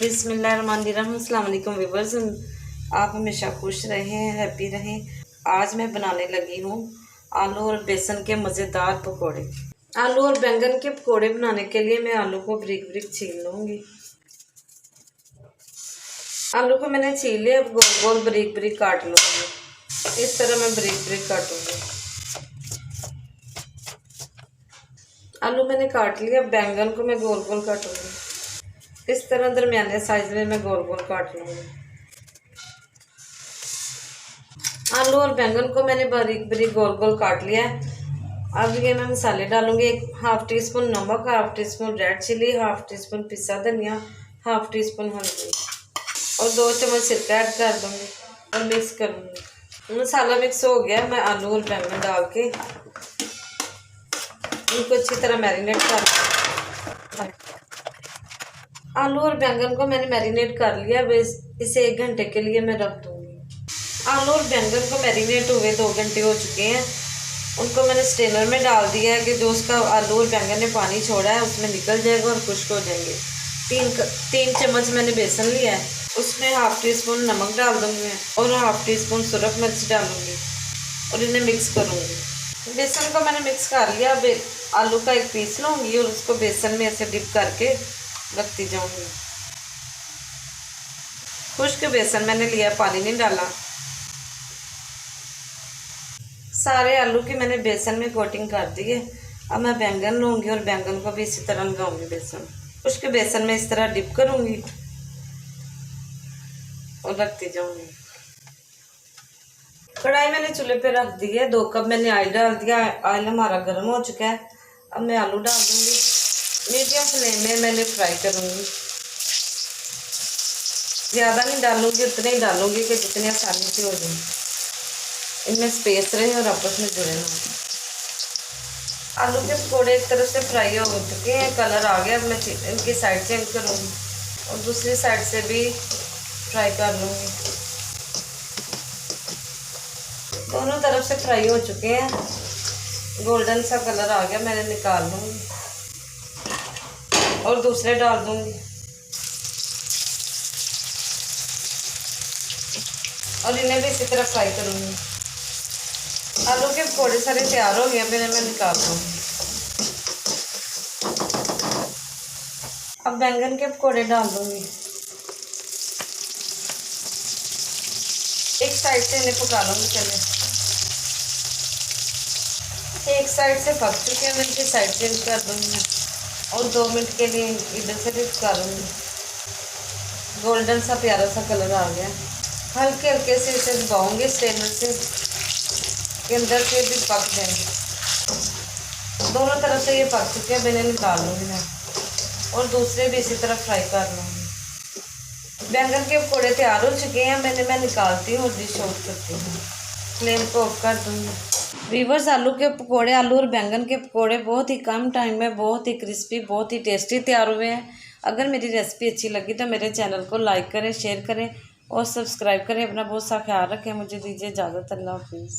बिस्मिल्लाहिर्रहमानिर्रहीम। अस्सलाम वालेकुम व्यूअर्स, आप हमेशा खुश रहें, हैप्पी रहें। आज मैं बनाने लगी हूँ आलू और बेसन के मज़ेदार पकोड़े। आलू और बैंगन के पकोड़े बनाने के लिए मैं आलू को बारीक बारीक छील लूँगी। आलू को मैंने छील लिया, अब गोल गोल बारीक बारीक काट लूँगी। इस तरह मैं बारीक बारीक काटूँगी। आलू मैंने काट लिया, बैंगन को मैं गोल गोल काटूँगी। इस तरह दरमियाने साइज में मैं गोल गोल काट लूँगी। आलू और बैंगन को मैंने बारीक बारीक गोल गोल काट लिया है। अब ये मैं मसाले डालूँगी। एक हाफ टी स्पून नमक, half teaspoon red chilli, half teaspoon पिसा धनिया, हाफ टी स्पून हल्दी और 2 चम्मच सिरका ऐड कर दूँगी और मिक्स करूँगी। मसाला मिक्स हो गया, मैं आलू और बैंगन डाल के इनको अच्छी तरह मैरिनेट कर। आलू और बैंगन को मैंने मैरिनेट कर लिया। इसे 1 घंटे के लिए मैं रख दूँगी। आलू और बैंगन को मैरिनेट हुए 2 घंटे हो चुके हैं। उनको मैंने स्ट्रेनर में डाल दिया है कि जो उसका आलू और बैंगन ने पानी छोड़ा है उसमें निकल जाएगा और खुश्क हो जाएंगे। 3 चम्मच मैंने बेसन लिया है, उसमें हाफ टी स्पून नमक डाल दूँगी और हाफ टी स्पून सुरख मिर्च डालूँगी और इन्हें मिक्स करूँगी। बेसन को मैंने मिक्स कर लिया। अब आलू का एक पीस लूँगी और उसको बेसन में ऐसे डिप करके रखती जाऊँगी। खुश्क बेसन मैंने लिया, पानी नहीं डाला। सारे आलू की मैंने बेसन में कोटिंग कर दी है। अब मैं बैंगन लूँगी और बैंगन को भी इसी तरह लगाऊंगी। बेसन खुश्क बेसन में इस तरह डिप करूँगी और रखती जाऊँगी। कढ़ाई मैंने चूल्हे पे रख दी है। 2 कप मैंने ऑयल डाल दिया। ऑयल हमारा गर्म हो चुका है। अब मैं आलू डाल दूँगी। मीडियम फ्लेम में मैंने फ्राई करूँगी। ज़्यादा नहीं डालूँगी, उतने ही डालूँगी कि जितनी आसानी से हो जाए, इनमें स्पेस रहे और आपस में जुड़े ना। आलू के पकौड़े एक तरफ से फ्राई हो चुके हैं, कलर आ गया। अब मैं इनकी साइड चेंज करूँगी और दूसरी साइड से भी फ्राई कर लूँगी। दोनों तरफ से फ्राई हो चुके हैं, गोल्डन सा कलर आ गया। मैंने निकाल लूँगी और दूसरे डाल दूँगी और इन्हें भी इसी तरह फ्राई करूँगी। आलू के पकौड़े सारे तैयार हो गए, मैंने मैं निकाल दूँगी। अब बैंगन के पकौड़े डाल दूँगी। एक साइड से इन्हें पका लूँगी। चलिए, एक साइड से पक चुके हैं, मैं इनकी साइड चेंज कर दूँगी और 2 मिनट के लिए इधर से भी पका लूँगी। गोल्डन सा प्यारा सा कलर आ गया। हल्के हल्के से इसे दबाऊँगी स्ट्रेनर से कि अंदर से भी पक जाएंगे। दोनों तरफ से ये पक चुके हैं, मैंने निकाल लूँगी मैं और दूसरे भी इसी तरह फ्राई कर लूँगी। बैंगन के पकौड़े तैयार हो चुके हैं। मैं निकालती हूँ और डिश आउट करती हूँ। फ्लेम को ऑफ कर दूँगी। व्यूअर्स, आलू के पकौड़े, आलू और बैंगन के पकौड़े बहुत ही कम टाइम में बहुत ही क्रिस्पी, बहुत ही टेस्टी तैयार हुए हैं। अगर मेरी रेसिपी अच्छी लगी तो मेरे चैनल को लाइक करें, शेयर करें और सब्सक्राइब करें। अपना बहुत सा ख्याल रखें। मुझे दीजिए इजाज़त। अल्लाह हाफिज़।